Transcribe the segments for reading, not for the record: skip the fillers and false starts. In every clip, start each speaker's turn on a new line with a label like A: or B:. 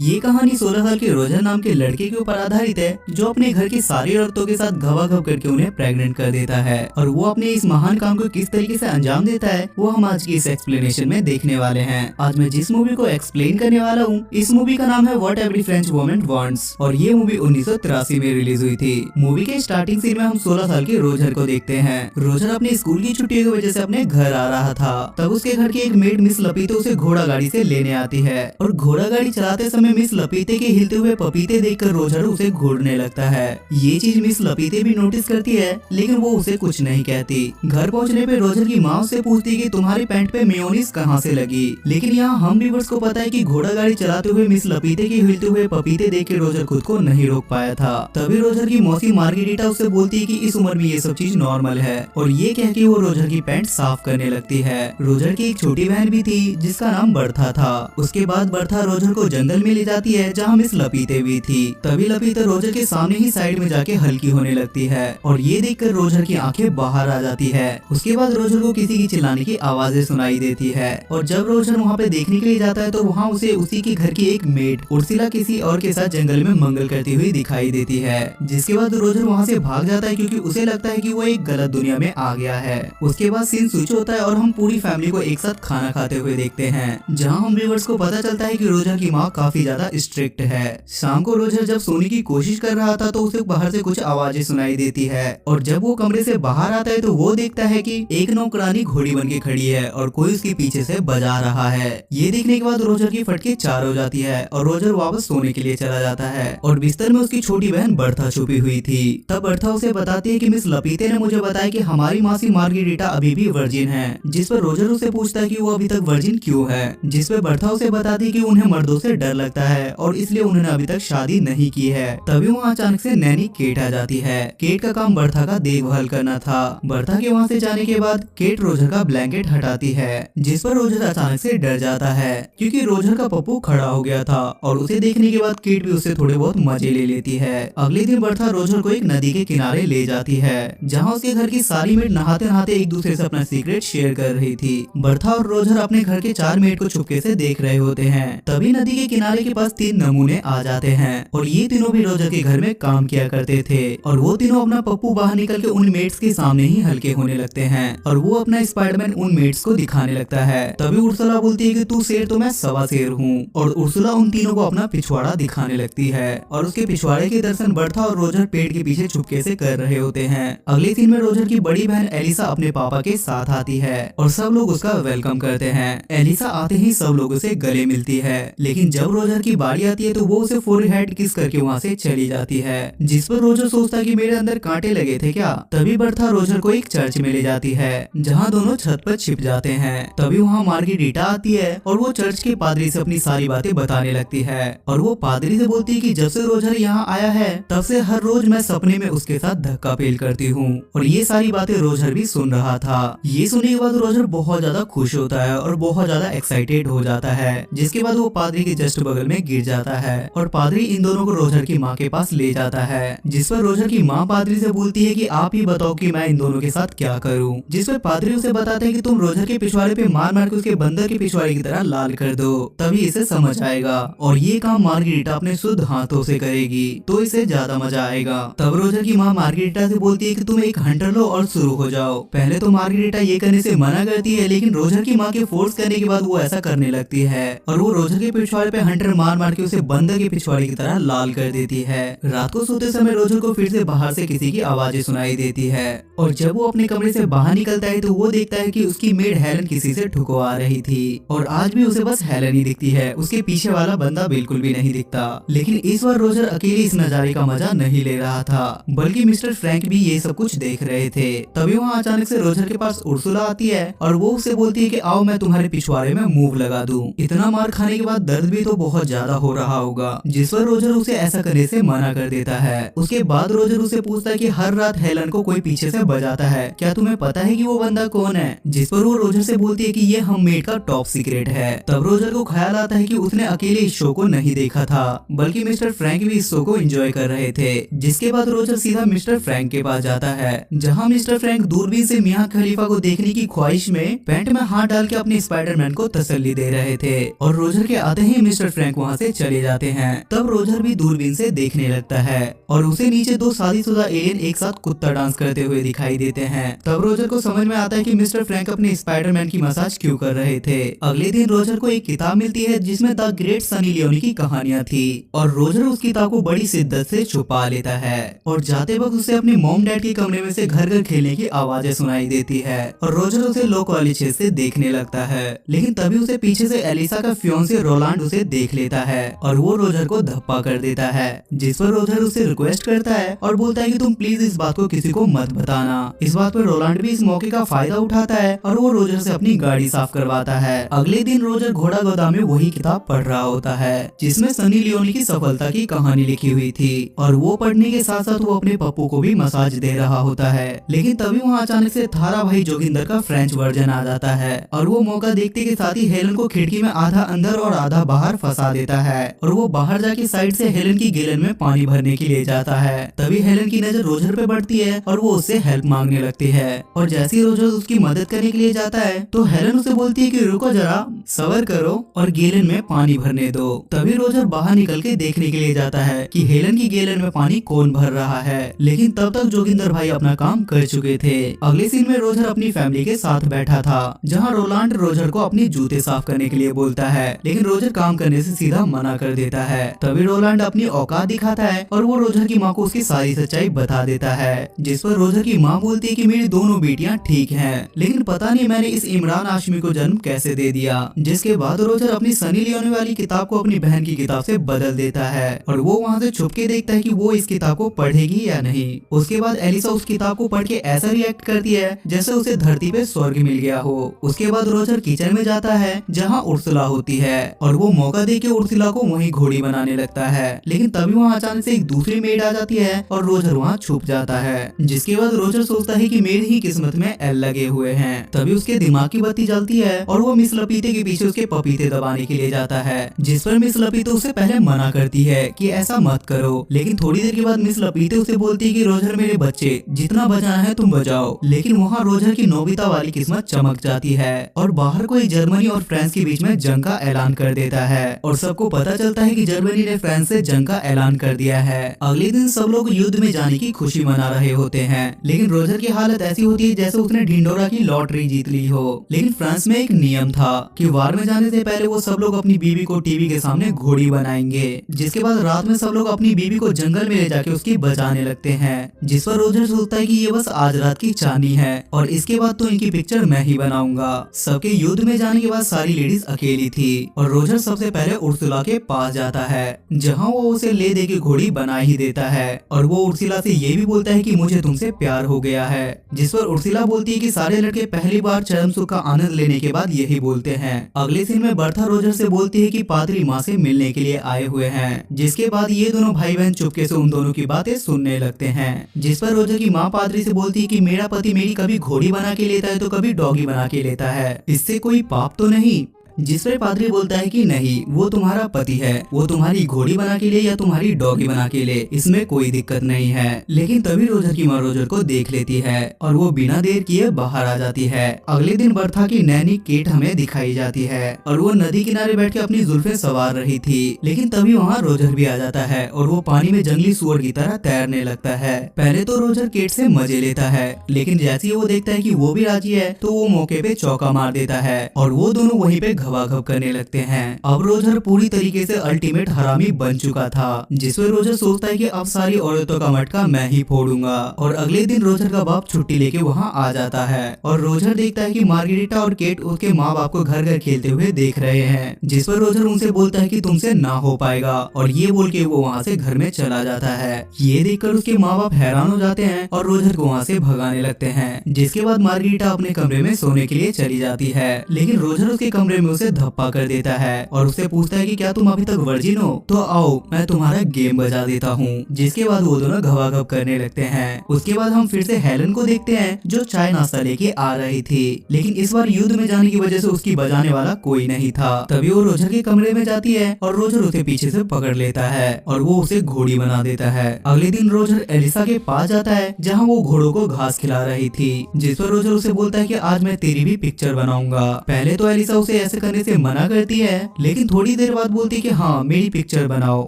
A: ये कहानी 16 साल के रोजर नाम के लड़के के ऊपर आधारित है जो अपने घर की सारी औरतों के साथ घबाघब करके उन्हें प्रेग्नेंट कर देता है। और वो अपने इस महान काम को किस तरीके से अंजाम देता है वो हम आज की इस एक्सप्लेनेशन में देखने वाले हैं। आज मैं जिस मूवी को एक्सप्लेन करने वाला हूँ इस मूवी का नाम है what every French woman wants और ये मूवी 1983 में रिलीज हुई थी। मूवी के स्टार्टिंग सीन में हम 16 साल के रोजर को देखते हैं। रोजर अपने स्कूल की छुट्टियों की वजह से अपने घर आ रहा था। तब उसके घर की एक मेड मिस लपीते उसे घोड़ा गाड़ी से लेने आती है और घोड़ा गाड़ी चलाते समय मिस लपीते के हिलते हुए पपीते देखकर रोजर उसे घूरने लगता है। ये चीज मिस लपीते भी नोटिस करती है लेकिन वो उसे कुछ नहीं कहती। घर पहुंचने पे रोजर की माँ उससे पूछती है कि तुम्हारी पैंट पे मेयोनीज कहाँ से लगी। लेकिन यहाँ हम व्यूअर्स को पता है कि घोड़ा गाड़ी चलाते हुए मिस लपीते के हिलते हुए पपीते देख के रोजर खुद को नहीं रोक पाया था। तभी रोजर की मौसी मार्गेरिटा उससे बोलती है कि इस उम्र में ये सब चीज नॉर्मल है और ये कह के वो रोजर की पैंट साफ करने लगती है। रोजर की एक छोटी बहन भी थी जिसका नाम बर्था था। उसके बाद बर्था रोजर को जंगल में ले जाती है जहाँ मिस लपीते भी थी। तभी लपीते रोजर के सामने ही साइड में जाके हल्की होने लगती है और ये देखकर रोजर की आंखें बाहर आ जाती है। उसके बाद रोजर को किसी की चिल्लाने की आवाजें सुनाई देती है और जब रोजर वहाँ पे देखने के लिए जाता है तो वहाँ उसे उसी के घर की एक मेड उर्सिला किसी और के साथ जंगल में मंगल करती हुई दिखाई देती है। जिसके बाद रोजर वहाँ से भाग जाता है क्योंकि उसे लगता है कि वो एक गलत दुनिया में आ गया है। उसके बाद सीन स्विच होता है और हम पूरी फैमिली को एक साथ खाना खाते हुए देखते हैं जहाँ हम व्यूअर्स को पता चलता है कि रोजर की माँ काफी ज्यादा स्ट्रिक्ट है। शाम को रोजर जब सोने की कोशिश कर रहा था तो उसे बाहर से कुछ आवाजें सुनाई देती है और जब वो कमरे से बाहर आता है तो वो देखता है कि एक नौकरानी घोड़ी बन के खड़ी है और कोई उसके पीछे से बजा रहा है। ये देखने के बाद रोजर की फटके चार हो जाती है और रोजर वापस सोने के लिए चला जाता है और बिस्तर में उसकी छोटी बहन बर्था छुपी हुई थी। तब बर्था उसे बताती है कि मिस लपीते ने मुझे बताया कि हमारी मासी मार्गेरिटा अभी भी वर्जिन है। जिस पर रोजर उसे पूछता है कि वो अभी तक वर्जिन क्यों है। जिस पर बर्था उसे बताती है कि उन्हें मर्दों से डर लगता है और इसलिए उन्होंने अभी तक शादी नहीं की है। तभी वहाँ अचानक से नैनी केट आ जाती है। केट का काम बर्था का देखभाल करना था। बर्था के वहाँ से जाने के बाद केट रोजर का ब्लैंकेट हटाती है जिस पर रोजर अचानक से डर जाता है क्योंकि रोजर का पप्पू खड़ा हो गया था और उसे देखने के बाद केट भी उससे थोड़े बहुत मजे ले लेती है। अगले दिन बर्था रोजर को एक नदी के किनारे ले जाती है जहाँ उसके घर की सारी मेड नहाते नहाते एक दूसरे से अपना सीक्रेट शेयर कर रही थी। बर्था और रोजर अपने घर के 4 मेड को चुपके से देख रहे होते हैं। तभी नदी के किनारे के पास 3 नमूने आ जाते हैं और ये तीनों भी रोजर के घर में काम किया करते थे और वो तीनों अपना पप्पू बाहर निकल के उन मेट्स के सामने ही हल्के होने लगते हैं और वो अपना स्पाइडरमैन उन मेट्स को दिखाने लगता है। तभी उर्सुला बोलती है कि तू शेर तो मैं सवा शेर हूँ और उर्सुला उन तीनों को अपना पिछवाड़ा दिखाने लगती है और उसके पिछवाड़े के दर्शन बर्था और रोजर पेड़ के पीछे छुपके से कर रहे होते हैं। अगले सीन में रोजर की बड़ी बहन एलिसा अपने पापा के साथ आती है और सब लोग उसका वेलकम करते हैं। एलिसा आते ही सब लोगों से गले मिलती है लेकिन जब रोजर की बारी आती है तो वो उसे फोरहेड किस करके वहाँ से चली जाती है। जिस पर रोजर सोचता है कि मेरे अंदर कांटे लगे थे क्या। तभी बर्था रोजर को एक चर्च में ले जाती है जहाँ दोनों छत पर छिप जाते हैं। तभी वहाँ मार्गेरिटा आती है और वो चर्च के पादरी से अपनी सारी बातें बताने लगती है और वो पादरी से बोलती है कि जब से रोजर यहाँ आया है तब से हर रोज मैं सपने में उसके साथ धक्का पेल करती हूँ। और ये सारी बातें रोजर भी सुन रहा था। ये सुनने के बाद रोजर बहुत ज्यादा खुश होता है और बहुत ज्यादा एक्साइटेड हो जाता है जिसके बाद वो पादरी के जस्ट बगल में गिर जाता है और पादरी इन दोनों को रोजर की माँ के पास ले जाता है। जिस पर रोजर की माँ पादरी से बोलती है कि आप ही बताओ कि मैं इन दोनों के साथ क्या करूं। जिस पर पादरी उसे बताते हैं कि तुम रोजर के पिछवाड़े पे मार मार के उसके बंदर के पिछवाड़े की तरह लाल कर दो तभी इसे समझ आएगा और ये काम मार्गेरिटा अपने शुद्ध हाथों से करेगी तो इसे ज्यादा मजा आएगा। तब रोजर की माँ मार्गेरिटा से बोलती है कि तुम एक हंटर लो और शुरू हो जाओ। पहले तो मार्गेरिटा ये करने से मना करती है लेकिन रोजर की माँ के फोर्स करने के बाद वो ऐसा करने लगती है और वो रोजर के पिछवाड़े पे हंटर मार मार के उसे बंदर के पिछवाड़े की तरह लाल कर देती है। रात को सोते समय रोजर को फिर से बाहर से किसी की आवाजें सुनाई देती है और जब वो अपने कमरे से बाहर निकलता है तो वो देखता है कि उसकी मेड हेलन किसी से ठुकवा रही थी और आज भी उसे बस हेलन ही दिखती है। उसके पीछे वाला बंदा बिल्कुल भी नहीं दिखता। लेकिन इस बार रोजर अकेले इस नजारे का मजा नहीं ले रहा था बल्कि मिस्टर फ्रैंक भी ये सब कुछ देख रहे थे। तभी वहाँ अचानक से रोजर के पास उर्सुला आती है और वो उससे बोलती है कि आओ मैं तुम्हारे पिछवाड़े में मूव लगा दूं। इतना मार खाने के बाद दर्द भी तो बहुत ज्यादा हो रहा होगा। जिस पर रोजर उसे ऐसा करने से मना कर देता है। उसके बाद रोजर उसे पूछता है कि हर रात हेलन को कोई पीछे से बजाता है, क्या तुम्हें पता है कि वो बंदा कौन है। जिस पर वो रोजर से बोलती है कि ये हममेड का टॉप सीक्रेट है। तब रोजर को ख्याल आता है कि उसने अकेले इस शो को नहीं देखा था बल्कि मिस्टर फ्रैंक भी इस शो को एंजॉय कर रहे थे। जिसके बाद रोजर सीधा मिस्टर फ्रैंक के पास जाता है जहाँ मिस्टर फ्रैंक दूरबीन से मियां खलीफा को देखने की ख्वाहिश में पैंट में हाथ डाल के अपने स्पाइडरमैन को तसल्ली दे रहे थे और रोजर के आते ही मिस्टर फ्रैंक फ्रैंक वहाँ से चले जाते हैं। तब रोजर भी दूरबीन से देखने लगता है और उसे नीचे दो शादीशुदा एलियन एक साथ कुत्ता डांस करते हुए दिखाई देते हैं। तब रोजर को समझ में आता है कि मिस्टर फ्रैंक अपने स्पाइडरमैन की मसाज क्यों कर रहे थे। अगले दिन रोजर को एक किताब मिलती है जिसमें द ग्रेट सनी लियोनी की कहानियां थी और रोजर उस किताब को बड़ी शिद्दत से छुपा लेता है और जाते वक्त उसे अपने मॉम डैड के कमरे में से घर घर खेलने की आवाजें सुनाई देती है और रोजर उसे लो क्वालिटी से देखने लगता है। लेकिन तभी उसे पीछे से एलिसा का फियोंसे रोलांड उसे देख लेता है और वो रोजर को धप्पा कर देता है, जिस पर रोजर उसे रिक्वेस्ट करता है और बोलता है कि तुम प्लीज इस बात को किसी को मत बताना। इस बात पर रोलांड भी इस मौके का फायदा उठाता है और वो रोजर से अपनी गाड़ी साफ करवाता है। अगले दिन रोजर घोड़ा गोदाम में वही किताब पढ़ रहा होता है जिसमें सनी लियोनी की सफलता की कहानी लिखी हुई थी और वो पढ़ने के साथ साथ वो अपने पप्पू को भी मसाज दे रहा होता है। लेकिन तभी वहाँ अचानक से थारा भाई जोगिंदर का फ्रेंच वर्जन आ जाता है और वो मौका देखते के साथ ही हेलन को खिड़की में आधा अंदर और आधा बाहर फंसा देता है और वो बाहर जाके साइड से हेलन की गैलन में पानी भरने के लिए जाता है। तभी हेलन की नजर रोजर पे पड़ती है और वो उससे हेल्प मांगने लगती है और जैसे ही रोजर उसकी मदद करने के लिए जाता है तो हेलन उसे बोलती है कि रुको जरा, सबर करो और गैलन में पानी भरने दो। तभी रोजर बाहर निकल के देखने के लिए जाता है कि हेलन की गैलन में पानी कौन भर रहा है, लेकिन तब तक जोगिंदर भाई अपना काम कर चुके थे। अगले सीन में रोजर अपनी फैमिली के साथ बैठा था जहाँ रोलांड रोजर को अपने जूते साफ करने के लिए बोलता है, लेकिन रोजर काम करने से सीधा मना कर देता है। तभी रोलांड अपनी औकात दिखाता है और वो रोजर की माँ को उसकी सारी सच्चाई बता देता है, जिस पर रोजर की माँ बोलती है कि मेरी दोनों बेटियां ठीक हैं, लेकिन पता नहीं मैंने इस इमरान हाशमी को जन्म कैसे दे दिया। जिसके बाद रोजर अपनी सनी लियोनी वाली किताब को अपनी बहन की किताब से बदल देता है और वो वहाँ से छुप के देखता है कि वो इस किताब को पढ़ेगी या नहीं। उसके बाद एलिसा उस किताब को पढ़ के ऐसा रिएक्ट करती है जैसे उसे धरती पे स्वर्ग मिल गया हो। उसके बाद रोजर किचन में जाता है जहाँ उर्सुला होती है और वो मौका दे के उर्सुला को वहीं घोड़ी बनाने लगता है, लेकिन तभी वहाँ अचानक से एक दूसरी मेड आ जाती है और रोजर वहाँ छुप जाता है। जिसके बाद रोजर सोचता है कि मेरी ही किस्मत में एल लगे हुए हैं। तभी उसके दिमाग की बत्ती जलती है और वो मिस लपीते के पीछे उसके पपीते दबाने के लिए जाता है, जिस पर मिस लपीते उसे पहले मना करती है कि ऐसा मत करो। लेकिन थोड़ी देर के बाद मिस लपीते उसे बोलती है कि रोजर मेरे बच्चे जितना बजाना है तुम बजाओ। लेकिन वहाँ रोजर की नोबिता वाली किस्मत चमक जाती है और बाहर कोई जर्मनी और फ्रांस के बीच में जंग का ऐलान कर देता है और सबको पता चलता है कि जर्मनी ने फ्रांस से जंग का ऐलान कर दिया है। अगले दिन सब लोग युद्ध में जाने की खुशी मना रहे होते हैं, लेकिन रोजर की हालत ऐसी होती है जैसे उसने ढिंडोरा की लॉटरी जीत ली हो। लेकिन फ्रांस में एक नियम था कि वार में जाने से पहले वो सब लोग अपनी बीवी को टीवी के सामने घोड़ी बनाएंगे, जिसके बाद रात में सब लोग अपनी बीवी को जंगल में ले जाके उसकी बचाने लगते हैं। जिस पर रोजर सोचता है कि ये बस आज रात की चाहनी है और इसके बाद तो इनकी पिक्चर मैं ही बनाऊंगा। सबके युद्ध में जाने के बाद सारी लेडीज अकेली थी और रोजर सबसे पहले उर्सुला के पास जाता है जहाँ वो उसे ले दे के घोड़ी बना ही देता है और वो उर्सुला से ये भी बोलता है कि मुझे तुमसे प्यार हो गया है। जिस पर उर्सुला बोलती है कि सारे लड़के पहली बार चरम सुख का आनंद लेने के बाद यही बोलते हैं। अगले सीन में बर्था रोजर से बोलती है कि पादरी माँ से मिलने के लिए आए हुए हैं, जिसके बाद ये दोनों भाई बहन चुपके से उन दोनों की बातें सुनने लगते हैं। जिस पर रोजर की माँ पादरी से बोलती है कि मेरा पति मेरी कभी घोड़ी बना के लेता है तो कभी डॉगी बना के लेता है, इससे कोई पाप तो नहीं। जिस पर पादरी बोलता है कि नहीं, वो तुम्हारा पति है, वो तुम्हारी घोड़ी बना के लिए या तुम्हारी डॉगी बना के लिए इसमें कोई दिक्कत नहीं है। लेकिन तभी रोजर की माँ रोजर को देख लेती है और वो बिना देर किए बाहर आ जाती है। अगले दिन बर्था की नैनी केट हमें दिखाई जाती है और वो नदी किनारे बैठ के अपनी जुल्फे सवार रही थी, लेकिन तभी वहाँ रोजर भी आ जाता है और वो पानी में जंगली सुअर की तरह तैरने लगता है। पहले तो रोजर केट से मजे लेता है, लेकिन जैसे ही वो देखता है कि वो भी राजी है तो वो मौके पे चौका मार देता है और वो दोनों वहीं पे घबाघब करने लगते हैं। अब रोजर पूरी तरीके से अल्टीमेट हरामी बन चुका था, जिसमें रोजर सोचता है कि अब सारी औरतों का मटका मैं ही फोड़ूंगा। और अगले दिन रोजर का बाप छुट्टी लेके वहाँ आ जाता है और रोजर देखता है कि मार्गरेटा और केट उसके माँ बाप को घर घर खेलते हुए देख रहे हैं, जिस पर रोजर उनसे बोलता है कि तुमसे ना हो पाएगा और ये बोल के वो वहाँ से घर में चला जाता है। ये देखकर उसके माँ बाप हैरान हो जाते हैं और रोजर को वहाँ से भगाने लगते हैं। जिसके बाद मार्गरेटा अपने कमरे में सोने के लिए चली जाती है, लेकिन रोजर उसके कमरे में उसे धप्पा कर देता है और उससे पूछता है कि क्या तुम अभी तक वर्जिन हो, तो आओ मैं तुम्हारा गेम बजा देता हूँ। जिसके बाद वो दोनों घबाघब करने लगते हैं। उसके बाद हम फिर से हेलन को देखते हैं जो चाय नाश्ता लेके आ रही थी, लेकिन इस बार युद्ध में जाने की वजह से उसकी बजाने वाला कोई नहीं था। तभी वो रोजर के कमरे में जाती है और रोजर उसे पीछे से पकड़ लेता है और वो उसे घोड़ी बना देता है। अगले दिन रोजर एलिसा के पास जाता है जहाँ वो घोड़ों को घास खिला रही थी, जिस पर रोजर उसे बोलता है कि आज मैं तेरी भी पिक्चर बनाऊंगा। पहले तो एलिसा उसे ऐसे करने से मना करती है, लेकिन थोड़ी देर बाद बोलती है कि हाँ मेरी पिक्चर बनाओ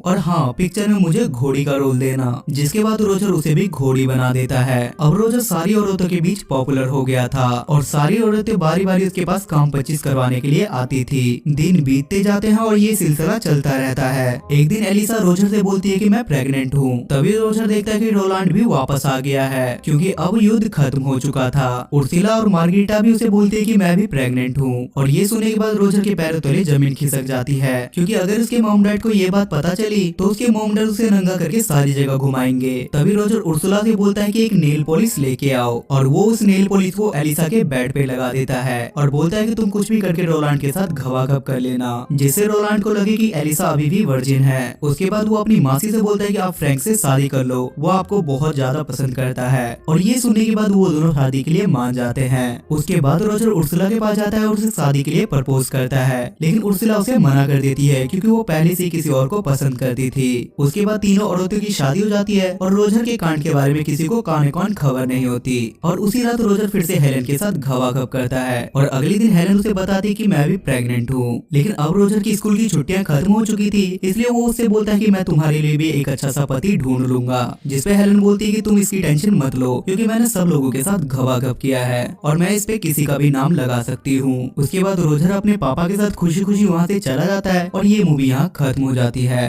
A: और हाँ पिक्चर में मुझे घोड़ी का रोल देना। जिसके बाद रोजर उसे भी घोड़ी बना देता है। अब रोजर सारी औरतों के बीच पॉपुलर हो गया था और सारी औरतें बारी बारी उसके पास काम 25 करवाने के लिए आती थी। दिन बीतते जाते हैं और ये सिलसिला चलता रहता है। एक दिन एलिसा रोजर से बोलती है कि मैं प्रेग्नेंट हूँ। तभी रोजर देखता है कि रोलैंड भी वापस आ गया है क्योंकि अब युद्ध खत्म हो चुका था। उर्सुला और मार्गरीटा भी उसे बोलती है कि मैं भी प्रेग्नेंट हूँ और ये सुनने के बाद रोजर के पैरों तले जमीन खिसक जाती है क्योंकि अगर उसके मॉम डैड को ये बात पता चली तो उसके मॉम डैड उसे नंगा करके सारी जगह घुमाएंगे। तभी रोजर उर्सुला से बोलता है कि एक नेल पॉलिश लेके आओ और वो उस नेल पॉलिश को एलिसा के बेड पे लगा देता है और बोलता है कि तुम कुछ भी करके रोलैंड के साथ घवाघव कर लेना, जिससे रोलैंड को लगे कि एलिसा अभी भी वर्जिन है। उसके बाद वो अपनी मासी से बोलता है कि आप फ्रैंक से शादी कर लो, वो आपको बहुत ज्यादा पसंद करता है और ये सुनने के बाद वो दोनों शादी के लिए मान जाते हैं। उसके बाद रोजर उर्सुला के पास जाता है और उसे शादी के लिए प्रपोज करता है, लेकिन उर्सुला उसे मना कर देती है क्योंकि वो पहले से किसी और को पसंद करती थी। उसके बाद तीनों औरतों की शादी हो जाती है और रोजर के कांड के बारे में किसी को कान कौन खबर नहीं होती और उसी रात रोजर फिर से हेलन के साथ घवाघव करता है और अगले दिन हेलन उसे बताती है कि मैं भी प्रेग्नेंट हूँ। लेकिन अब रोजर की स्कूल की छुट्टियां खत्म हो चुकी थी, इसलिए वो उससे बोलता है कि मैं तुम्हारे लिए भी एक अच्छा सा पति ढूंढ लूंगा। जिसपे हेलन बोलती है कि तुम इसकी टेंशन मत लो क्योंकि मैंने सब लोगों के साथ घवाघव किया है और मैं इस पे किसी का भी नाम लगा सकती हूँ। उसके बाद रोजर अपने पापा के साथ खुशी खुशी वहाँ से चला जाता है और ये मूवी यहाँ खत्म हो जाती है।